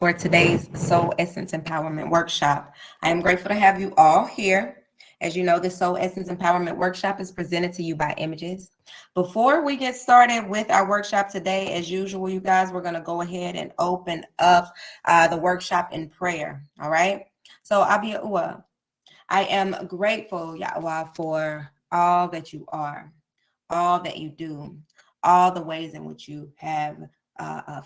for today's Soul Essence Empowerment Workshop. I am grateful to have you all here. As you know, the Soul Essence Empowerment Workshop is presented to you by Images. Before we get started with our workshop today, as usual, you guys, we're going to go ahead and open up the workshop in prayer. All right. So, Abiyahua, I am grateful, Yahweh, for all that you are, all that you do, all the ways in which you have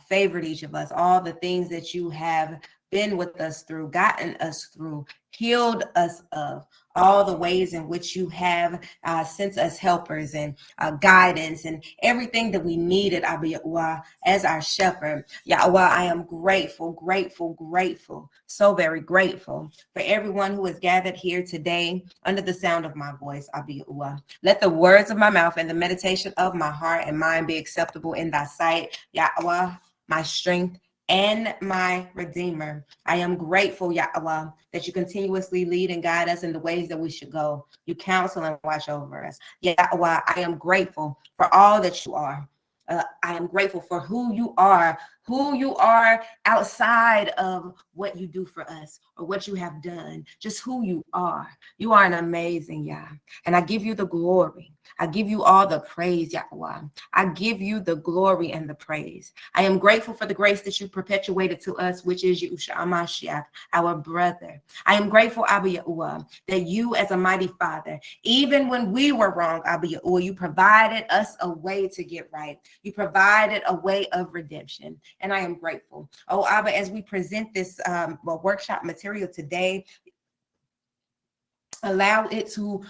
favored each of us, all the things that you have been with us through, gotten us through, healed us of, all the ways in which you have sent us helpers and guidance and everything that we needed, Abiyah, as our shepherd. Yahweh, I am grateful, grateful, grateful, so very grateful for everyone who is gathered here today under the sound of my voice, Abiyah. Let the words of my mouth and the meditation of my heart and mind be acceptable in thy sight, Yahweh, my strength and my Redeemer. I am grateful, Yahweh, that you continuously lead and guide us in the ways that we should go. You counsel and watch over us. Yahweh, I am grateful for all that you are. I am grateful for who you are outside of what you do for us or what you have done, just who you are. You are an amazing Yah. And I give you the glory. I give you all the praise, Yahweh. I give you the glory and the praise. I am grateful for the grace that you perpetuated to us, which is Yeshua Mashiach, our brother. I am grateful, Abba Yahuwah, that you as a mighty father, even when we were wrong, Abba Yahuwah, you provided us a way to get right. You provided a way of redemption. And I am grateful. Oh, Abba, as we present this workshop material today, allow it to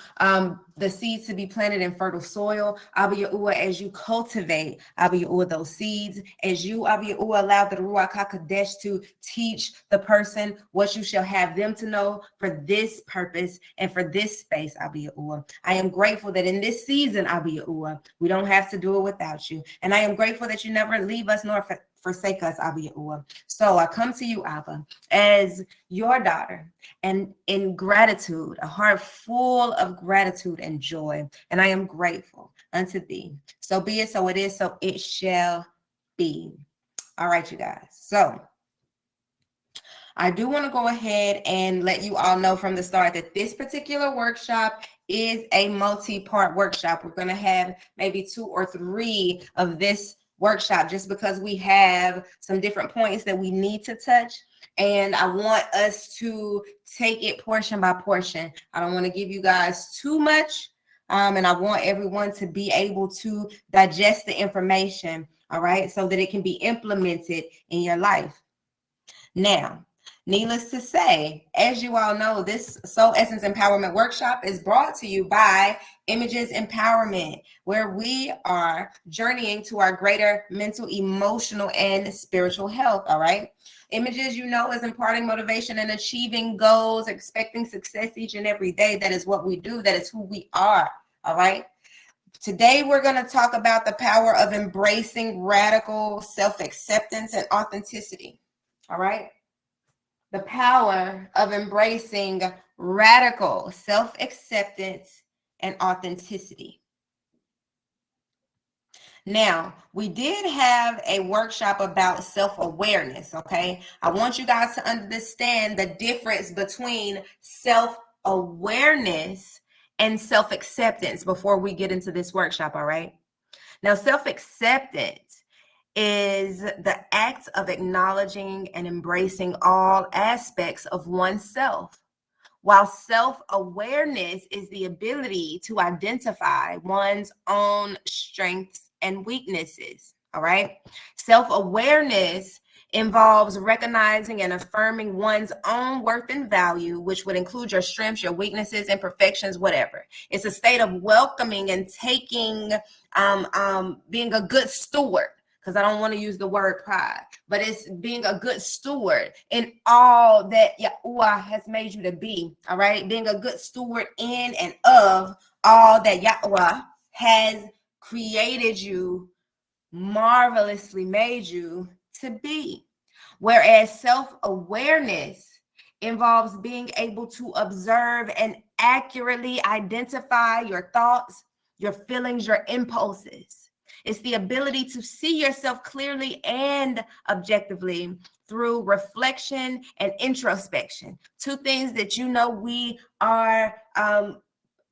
the seeds to be planted in fertile soil, Abba Yahuwah, as you cultivate, Abba Yahuwah, those seeds, as you, Abba Yahuwah, allow the Ruach HaKodesh to teach the person what you shall have them to know for this purpose and for this space, Abba Yahuwah. I am grateful that in this season, Abba Yahuwah, we don't have to do it without you. And I am grateful that you never leave us nor forsake us, Abba Yahuwah. So I come to you, Abba, as your daughter, and in gratitude, a heart full of gratitude and joy. And I am grateful unto thee. So be it, so it is, so it shall be. All right, you guys. So I do want to go ahead and let you all know from the start that this particular workshop is a multi-part workshop. We're going to have maybe 2 or 3 of this workshop just because we have some different points that we need to touch. And I want us to take it portion by portion. I don't want to give you guys too much. And I want everyone to be able to digest the information, all right, so that it can be implemented in your life. Now, needless to say, as you all know, this Soul Essence Empowerment Workshop is brought to you by Images Empowerment, where we are journeying to our greater mental, emotional, and spiritual health, all right? Images, you know, is imparting motivation and achieving goals, expecting success each and every day. That is what we do. That is who we are, all right? Today, we're going to talk about the power of embracing radical self-acceptance and authenticity, all right? The power of embracing radical self-acceptance and authenticity. Now, we did have a workshop about self-awareness, okay? I want you guys to understand the difference between self-awareness and self-acceptance before we get into this workshop, all right? Now, self-acceptance is the act of acknowledging and embracing all aspects of oneself, while self-awareness is the ability to identify one's own strengths and weaknesses, all right? Self-awareness involves recognizing and affirming one's own worth and value, which would include your strengths, your weaknesses, imperfections, whatever. It's a state of welcoming and taking, being a good steward, because I don't want to use the word pride, but it's being a good steward in all that Yahuwah has made you to be, all right? Being a good steward in and of all that Yahuwah has created you, marvelously made you to be. Whereas self-awareness involves being able to observe and accurately identify your thoughts, your feelings, your impulses. It's the ability to see yourself clearly and objectively through reflection and introspection. Two things that we are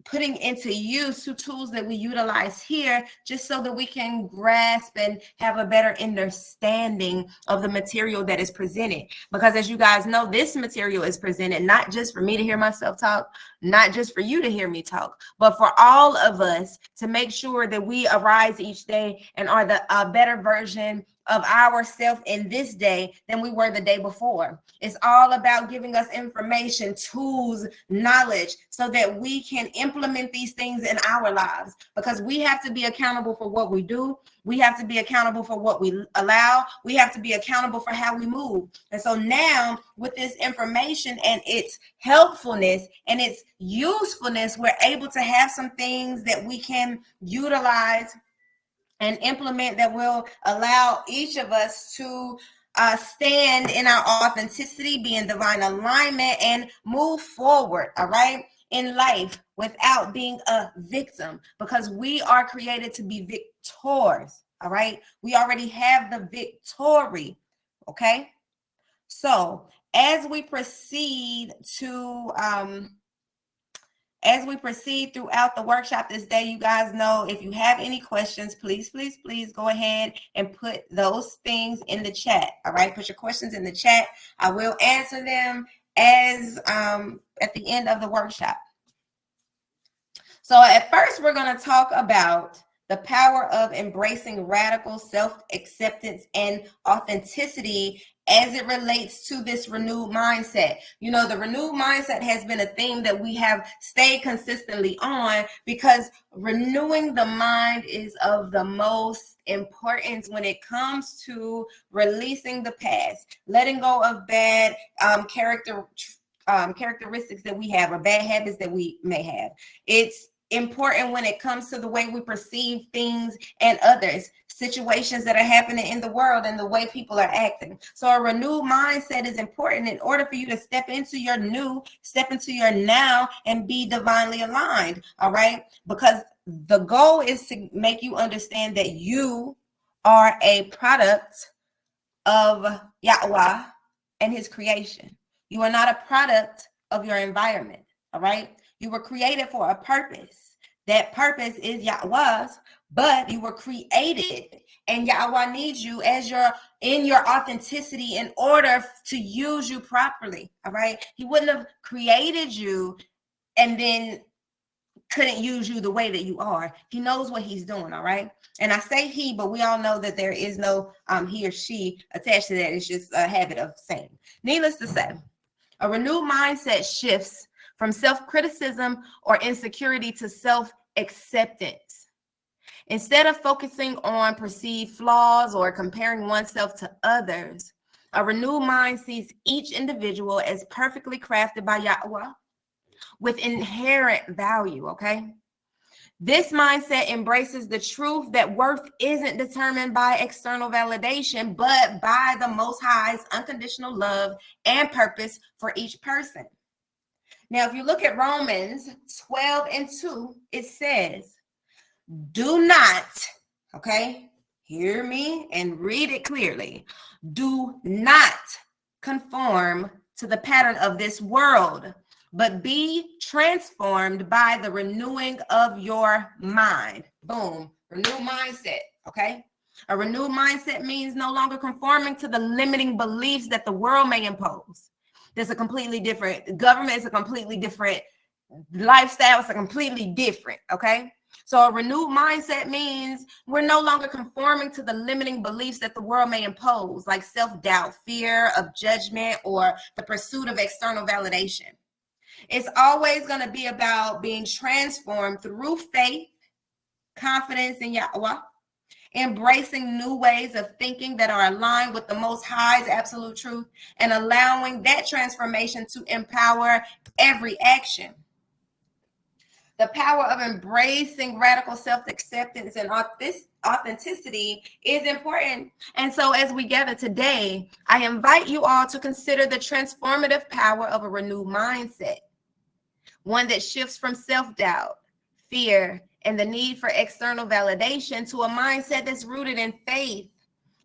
putting into use, two tools that we utilize here, just so that we can grasp and have a better understanding of the material that is presented. Because as you guys know, this material is presented not just for me to hear myself talk, not just for you to hear me talk, but for all of us to make sure that we arise each day and are a better version of ourselves in this day than we were the day before. It's all about giving us information, tools, knowledge, so that we can implement these things in our lives, because we have to be accountable for what we do. We have to be accountable for what we allow. We have to be accountable for how we move. And so now, with this information and its helpfulness and its usefulness, we're able to have some things that we can utilize and implement that will allow each of us to stand in our authenticity, be in divine alignment, and move forward, all right, in life without being a victim, because we are created to be victors, all right? We already have the victory, okay? So as we proceed throughout the workshop this day, you guys know, if you have any questions, please go ahead and put those things in the chat. All right, put your questions in the chat. I will answer them as at the end of the workshop. So at first, we're going to talk about the power of embracing radical self-acceptance and authenticity as it relates to this renewed mindset. The renewed mindset has been a theme that we have stayed consistently on, because renewing the mind is of the most importance when it comes to releasing the past, letting go of bad characteristics that we have, or bad habits that we may have. It's important when it comes to the way we perceive things and others, situations that are happening in the world, and the way people are acting. So a renewed mindset is important in order for you to step into your now and be divinely aligned, all right? Because the goal is to make you understand that you are a product of Yahweh and his creation. You are not a product of your environment, all right? You were created for a purpose. That purpose is Yahweh's, but you were created, and Yahweh needs you as in your authenticity in order to use you properly, all right? He wouldn't have created you and then couldn't use you the way that you are. He knows what he's doing, all right? And I say he, but we all know that there is no he or she attached to that. It's just a habit of saying. Needless to say, a renewed mindset shifts from self-criticism or insecurity to self-acceptance. Instead of focusing on perceived flaws or comparing oneself to others, a renewed mind sees each individual as perfectly crafted by Yahweh with inherent value, okay? This mindset embraces the truth that worth isn't determined by external validation, but by the Most High's unconditional love and purpose for each person. Now, if you look at Romans 12:2, it says, do not, okay, hear me and read it clearly. Do not conform to the pattern of this world, but be transformed by the renewing of your mind. Boom, renewed mindset, okay? A renewed mindset means no longer conforming to the limiting beliefs that the world may impose. There's a completely different government, it's a completely different lifestyle, it's a completely different, okay? So a renewed mindset means we're no longer conforming to the limiting beliefs that the world may impose, like self-doubt, fear of judgment, or the pursuit of external validation. It's always going to be about being transformed through faith, confidence in Yahweh, embracing new ways of thinking that are aligned with the Most High's absolute truth, and allowing that transformation to empower every action. The power of embracing radical self-acceptance and authenticity is important. And so as we gather today, I invite you all to consider the transformative power of a renewed mindset, one that shifts from self-doubt, fear, and the need for external validation to a mindset that's rooted in faith,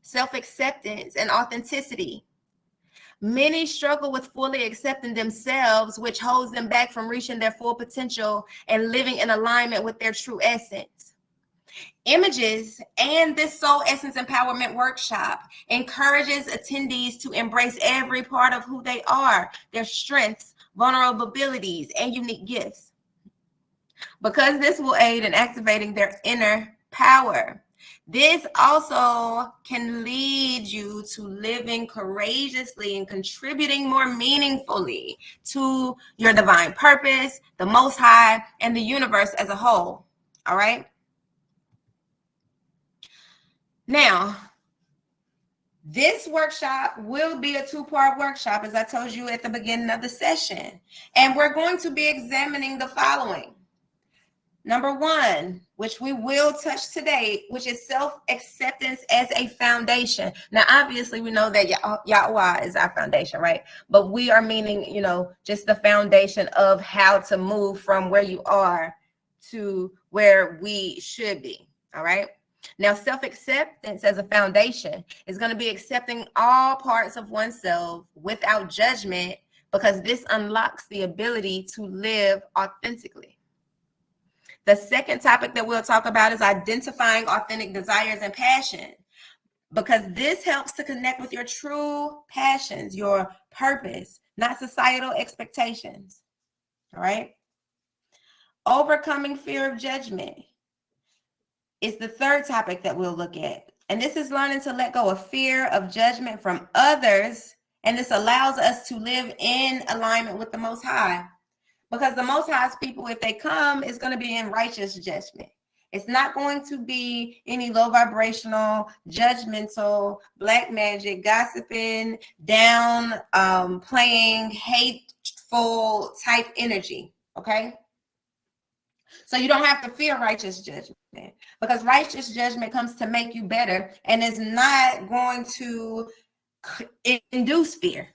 self-acceptance, and authenticity. Many struggle with fully accepting themselves, which holds them back from reaching their full potential and living in alignment with their true essence. Images and this Soul Essence Empowerment Workshop encourages attendees to embrace every part of who they are, their strengths, vulnerabilities, and unique gifts, because this will aid in activating their inner power. This also can lead you to living courageously and contributing more meaningfully to your divine purpose, the Most High, and the universe as a whole. All right? Now, this workshop will be a two-part workshop, as I told you at the beginning of the session. And we're going to be examining the following. Number one, which we will touch today, which is self-acceptance as a foundation. Now, obviously, we know that Yahweh is our foundation, right? But we are meaning, just the foundation of how to move from where you are to where we should be, all right? Now, self-acceptance as a foundation is going to be accepting all parts of oneself without judgment, because this unlocks the ability to live authentically. The second topic that we'll talk about is identifying authentic desires and passion, because this helps to connect with your true passions, your purpose, not societal expectations. All right. Overcoming fear of judgment is the third topic that we'll look at. And this is learning to let go of fear of judgment from others. And this allows us to live in alignment with the Most High. Because the Most High's people, if they come, is going to be in righteous judgment. It's not going to be any low vibrational, judgmental, black magic, gossiping, down, playing, hateful type energy. Okay? So you don't have to fear righteous judgment, because righteous judgment comes to make you better and is not going to induce fear.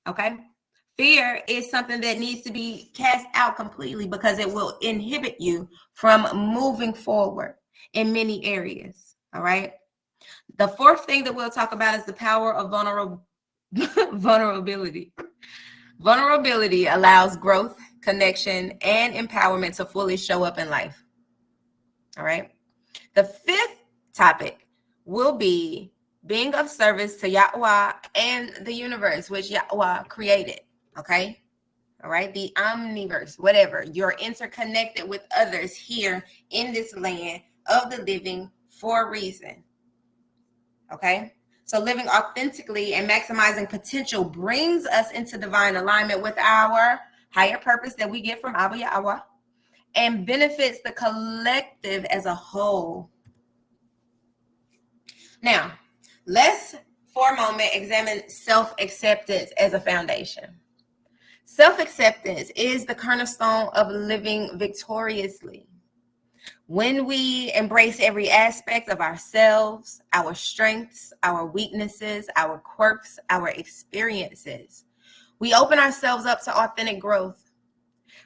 Okay? Fear is something that needs to be cast out completely, because it will inhibit you from moving forward in many areas. All right. The fourth thing that we'll talk about is the power of vulnerability. Vulnerability allows growth, connection, and empowerment to fully show up in life. All right. The fifth topic will be being of service to Yahweh and the universe, which Yahweh created. Okay. All right. The omniverse, whatever. You're interconnected with others here in this land of the living for a reason. Okay. So living authentically and maximizing potential brings us into divine alignment with our higher purpose that we get from Abba Yahweh, and benefits the collective as a whole. Now, let's for a moment examine self-acceptance as a foundation. Self-acceptance is the cornerstone of living victoriously. When we embrace every aspect of ourselves, our strengths, our weaknesses, our quirks, our experiences, we open ourselves up to authentic growth.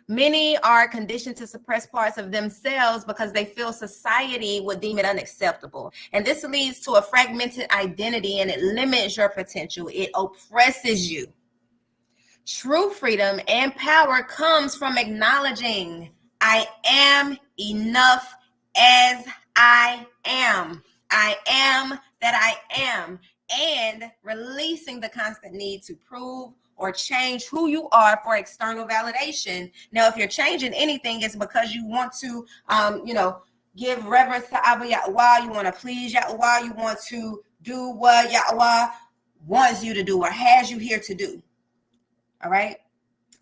Many are conditioned to suppress parts of themselves because they feel society would deem it unacceptable. And this leads to a fragmented identity, and it limits your potential. It oppresses you. True freedom and power comes from acknowledging I am enough as I am. I am that I am, and releasing the constant need to prove or change who you are for external validation. Now, if you're changing anything, it's because you want to, give reverence to Abba Yahweh. You want to please Yahweh. You want to do what Yahweh wants you to do or has you here to do. All right.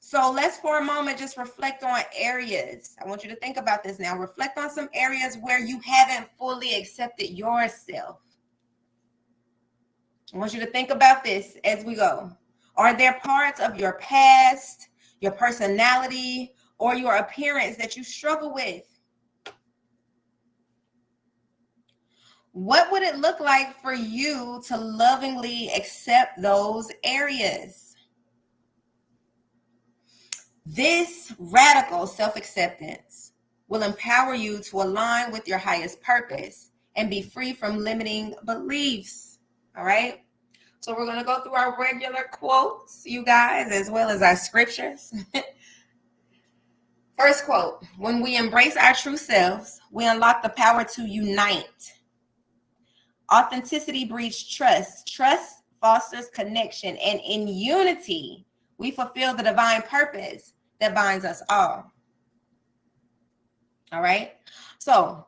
So let's for a moment just reflect on areas. I want you to think about this now. Reflect on some areas where you haven't fully accepted yourself. I want you to think about this as we go. Are there parts of your past, your personality, or your appearance that you struggle with? What would it look like for you to lovingly accept those areas? This radical self-acceptance will empower you to align with your highest purpose and be free from limiting beliefs. All right. So we're going to go through our regular quotes, you guys, as well as our scriptures. First quote: when we embrace our true selves, we unlock the power to unite. Authenticity breeds trust. Trust fosters connection. And in unity, we fulfill the divine purpose that binds us all. All right. So,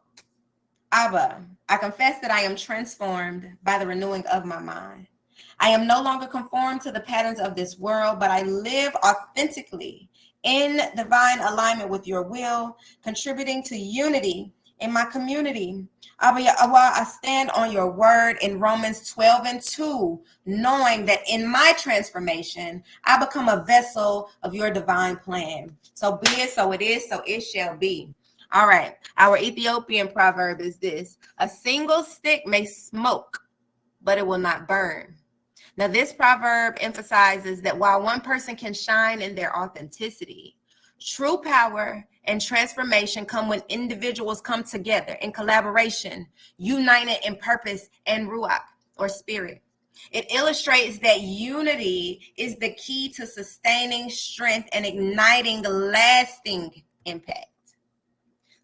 Abba, I confess that I am transformed by the renewing of my mind. I am no longer conformed to the patterns of this world, but I live authentically in divine alignment with your will, contributing to unity in my community. Abba Yahweh, I stand on your word in Romans 12:2, knowing that in my transformation, I become a vessel of your divine plan. So be it, so it is, so it shall be. All right. Our Ethiopian proverb is this: a single stick may smoke, but it will not burn. Now, this proverb emphasizes that while one person can shine in their authenticity, true power and transformation come when individuals come together in collaboration, united in purpose and ruach, or spirit. It illustrates that unity is the key to sustaining strength and igniting lasting impact.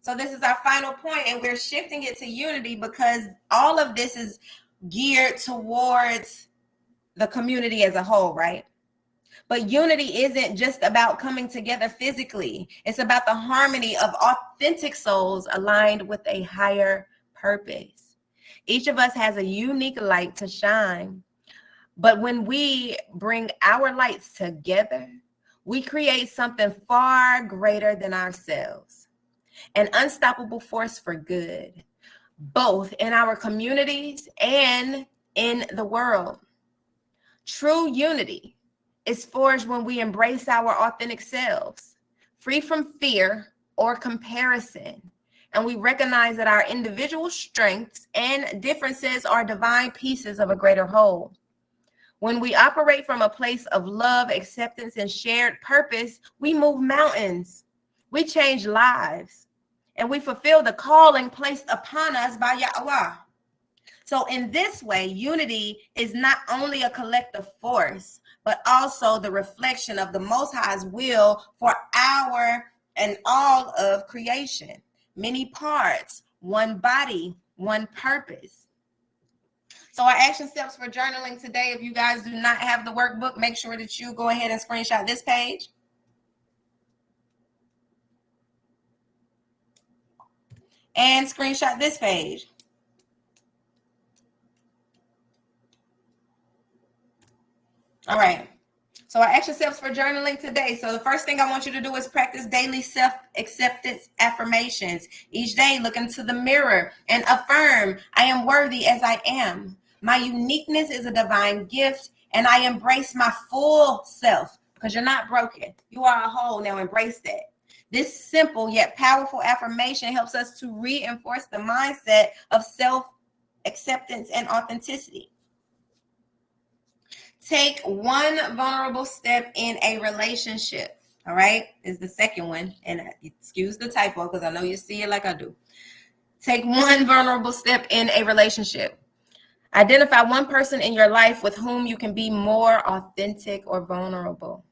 So this is our final point, and we're shifting it to unity because all of this is geared towards the community as a whole, right? But unity isn't just about coming together physically. It's about the harmony of authentic souls aligned with a higher purpose. Each of us has a unique light to shine, but when we bring our lights together, we create something far greater than ourselves, an unstoppable force for good, both in our communities and in the world. True unity is forged when we embrace our authentic selves, free from fear or comparison, and we recognize that our individual strengths and differences are divine pieces of a greater whole. When we operate from a place of love, acceptance, and shared purpose, we move mountains, we change lives, and we fulfill the calling placed upon us by Yahweh. So in this way, unity is not only a collective force, but also the reflection of the Most High's will for our and all of creation. Many parts, one body, one purpose. So our action steps for journaling today, if you guys do not have the workbook, make sure that you go ahead and screenshot this page. And screenshot this page. All right. So our action steps for journaling today. So the first thing I want you to do is practice daily self-acceptance affirmations. Each day, look into the mirror and affirm, I am worthy as I am. My uniqueness is a divine gift, and I embrace my full self because you're not broken. You are a whole. Now embrace that. This simple yet powerful affirmation helps us to reinforce the mindset of self-acceptance and authenticity. Take one vulnerable step in a relationship. All right, is the second one. And excuse the typo because I know you see it like I do. Take one vulnerable step in a relationship. Identify one person in your life with whom you can be more authentic or vulnerable.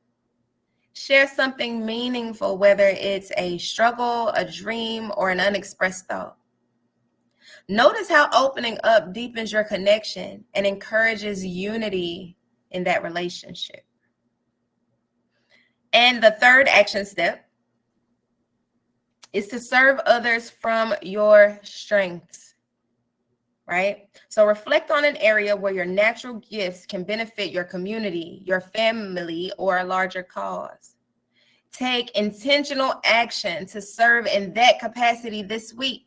Share something meaningful, whether it's a struggle, a dream, or an unexpressed thought. Notice how opening up deepens your connection and encourages unity in that relationship. And the third action step is to serve others from your strengths, right? So reflect on an area where your natural gifts can benefit your community, your family, or a larger cause. Take intentional action to serve in that capacity this week.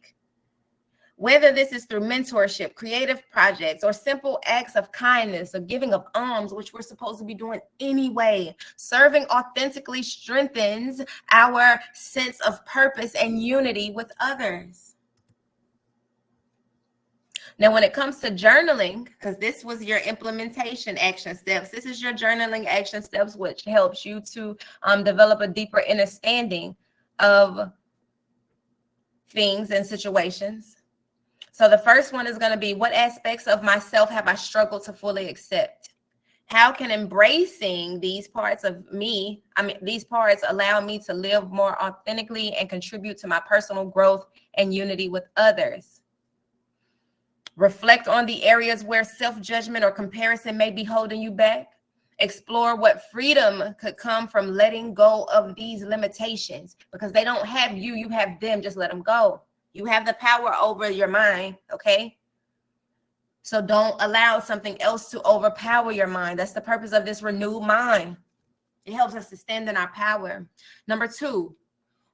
Whether this is through mentorship, creative projects, or simple acts of kindness or giving of alms, which we're supposed to be doing anyway, serving authentically strengthens our sense of purpose and unity with others. Now, when it comes to journaling, because this was your implementation action steps, this is your journaling action steps, which helps you to develop a deeper understanding of things and situations. So the first one is going to be, what aspects of myself have I struggled to fully accept? How can embracing these parts of me, these parts allow me to live more authentically and contribute to my personal growth and unity with others? Reflect on the areas where self-judgment or comparison may be holding you back. Explore what freedom could come from letting go of these limitations, because they don't have you, you have them. Just let them go. You have the power over your mind, okay? So don't allow something else to overpower your mind. That's the purpose of this renewed mind. It helps us to stand in our power. Number 2,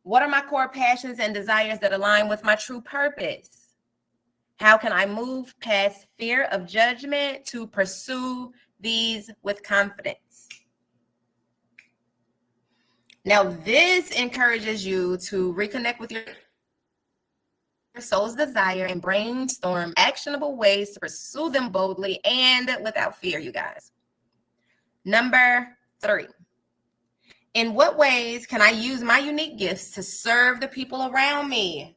what are my core passions and desires that align with my true purpose? How can I move past fear of judgment to pursue these with confidence? Now, this encourages you to reconnect with your soul's desire and brainstorm actionable ways to pursue them boldly and without fear, you guys. Number 3, in what ways can I use my unique gifts to serve the people around me?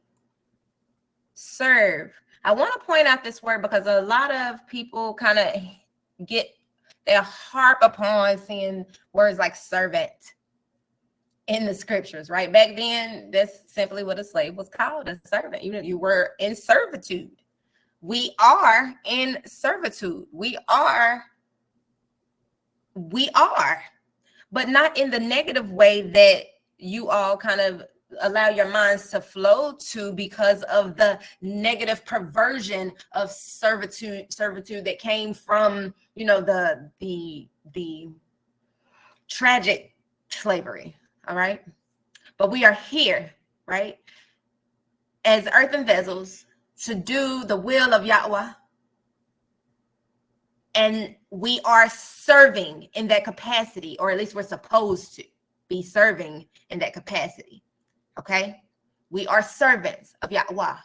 Serve. I want to point out this word because a lot of people kind of they harp upon seeing words like servant in the scriptures, right? Back then, that's simply what a slave was called, a servant. You were in servitude. We are in servitude. We are, but not in the negative way that you all kind of allow your minds to flow to because of the negative perversion of servitude that came from, the tragic slavery. All right. But we are here, right, as earthen vessels to do the will of Yahweh. And we are serving in that capacity, or at least we're supposed to be serving in that capacity. Okay. We are servants of Yahweh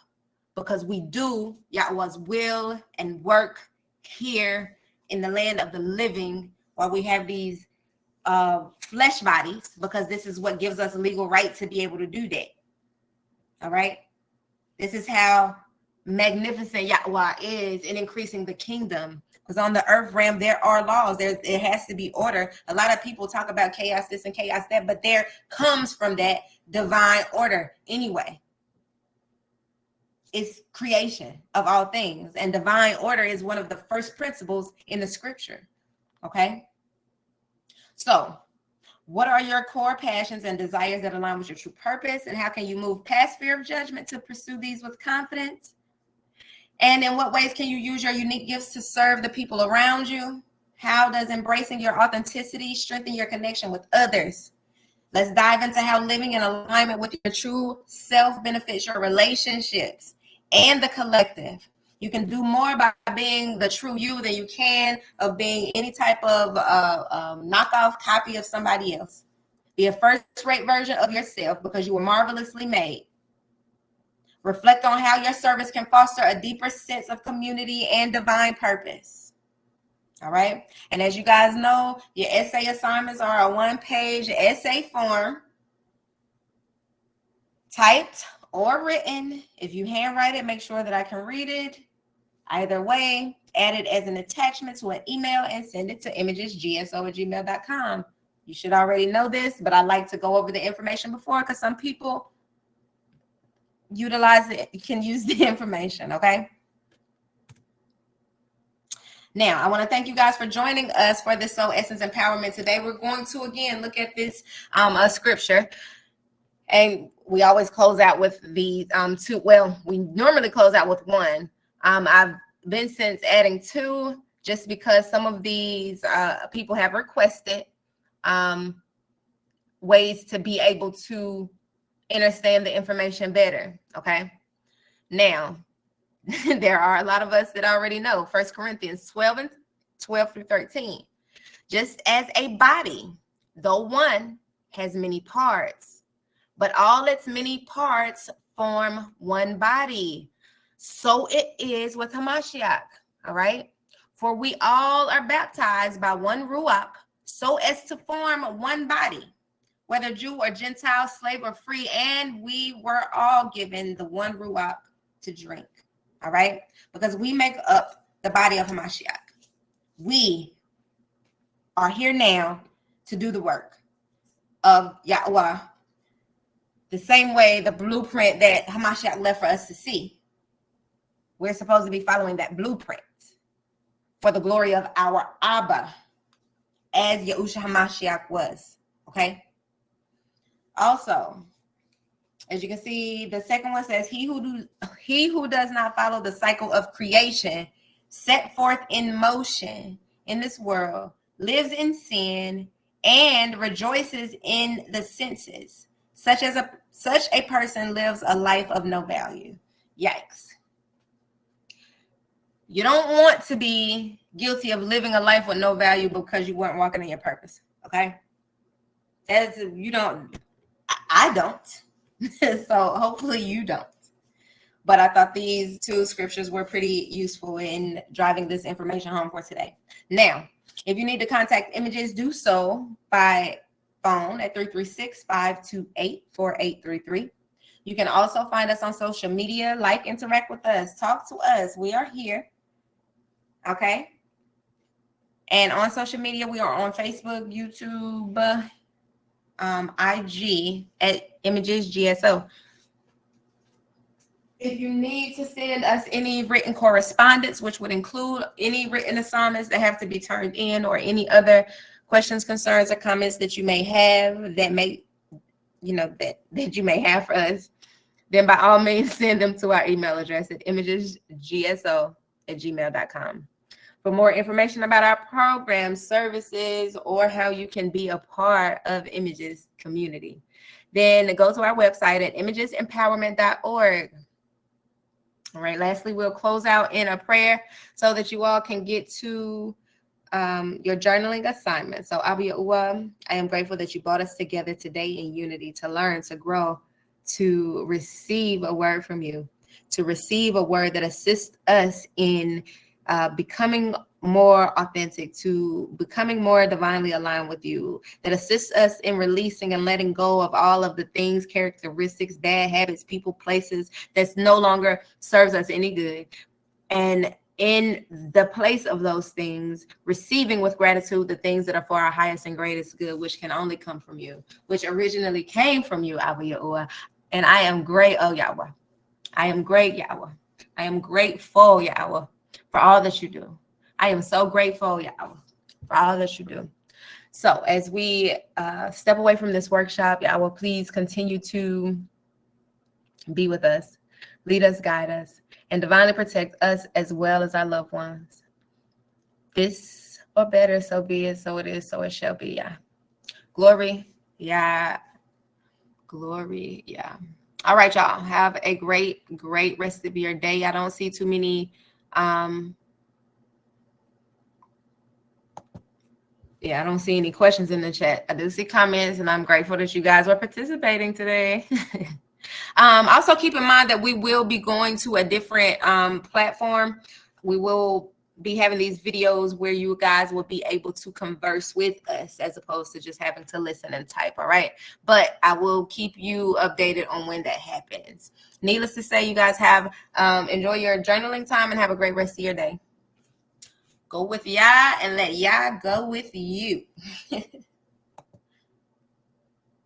because we do Yahweh's will and work here in the land of the living while we have these flesh bodies, because this is what gives us legal right to be able to do that. All right. This is how magnificent Yahweh is in increasing the kingdom, because on the earth realm there are laws. There has to be order. A lot of people talk about chaos this and chaos that, but there comes from that divine order anyway. It's creation of all things, and divine order is one of the first principles in the scripture. Okay. So, what are your core passions and desires that align with your true purpose? And how can you move past fear of judgment to pursue these with confidence? And in what ways can you use your unique gifts to serve the people around you? How does embracing your authenticity strengthen your connection with others? Let's dive into how living in alignment with your true self benefits your relationships and the collective. You can do more by being the true you than you can of being any type of knockoff copy of somebody else. Be a first-rate version of yourself because you were marvelously made. Reflect on how your service can foster a deeper sense of community and divine purpose. All right. And as you guys know, your essay assignments are a one-page essay form, typed or written. If you handwrite it, make sure that I can read it. Either way, add it as an attachment to an email and send it to imagesgso@gmail.com. You should already know this, but I like to go over the information before because some people utilize it, can use the information. Okay. Now, I want to thank you guys for joining us for this Soul Essence Empowerment. Today, we're going to, again, look at this scripture. And we always close out with the two. Well, we normally close out with one. I've been since adding two just because some of these people have requested ways to be able to understand the information better. Okay. Now, there are a lot of us that already know 1 Corinthians 12 through 13. Just as a body, though one, has many parts, but all its many parts form one body. So it is with Hamashiach. All right. For we all are baptized by one Ruach, so as to form one body, whether Jew or Gentile, slave or free, and we were all given the one Ruach to drink. All right. Because we make up the body of Hamashiach. We are here now to do the work of Yahweh, the same way the blueprint that Hamashiach left for us to see. We're supposed to be following that blueprint for the glory of our Abba, as Yahushua Hamashiach was. Okay. Also, as you can see, the second one says, he who does not follow the cycle of creation set forth in motion in this world lives in sin and rejoices in the senses. Such a person lives a life of no value. Yikes. You don't want to be guilty of living a life with no value because you weren't walking in your purpose. Okay. I don't. So hopefully you don't. But I thought these two scriptures were pretty useful in driving this information home for today. Now, if you need to contact Images, do so by phone at 336-528-4833. You can also find us on social media, interact with us, talk to us. We are here. Okay. And on social media, we are on Facebook, YouTube, IG at Images GSO. If you need to send us any written correspondence, which would include any written assignments that have to be turned in, or any other questions, concerns, or comments that you may have that you may have for us, then by all means send them to our email address at imagesgso@gmail.com. For more information about our programs, services, or how you can be a part of Images community, then go to our website at imagesempowerment.org. All right. Lastly, we'll close out in a prayer so that you all can get to your journaling assignment. So, Abba Yahuwah, I am grateful that you brought us together today in unity to learn, to grow, to receive a word from you, to receive a word that assists us in becoming more authentic, to becoming more divinely aligned with you, that assists us in releasing and letting go of all of the things, characteristics, bad habits, people, places that's no longer serves us any good. And in the place of those things, receiving with gratitude the things that are for our highest and greatest good, which can only come from you, which originally came from you, Abba Yahuwah. And I am great, oh Yahweh. I am great, Yahweh. I am grateful, Yahweh, for all that you do. I am so grateful, Yahweh, for all that you do. So as we step away from this workshop, Yahweh, please continue to be with us, lead us, guide us, and divinely protect us as well as our loved ones. This or better, so be it, so it is, so it shall be, Yah. Glory, Yah. Glory, Yah. All right, y'all. Have a great rest of your day. I don't see too many I don't see any questions in the chat. I do see comments, and I'm grateful that you guys are participating today. Also keep in mind that we will be going to a different platform. We will be having these videos where you guys will be able to converse with us as opposed to just having to listen and type. All right. But I will keep you updated on when that happens. Needless to say, you guys have enjoy your journaling time and have a great rest of your day. Go with Yah and let Yah go with you.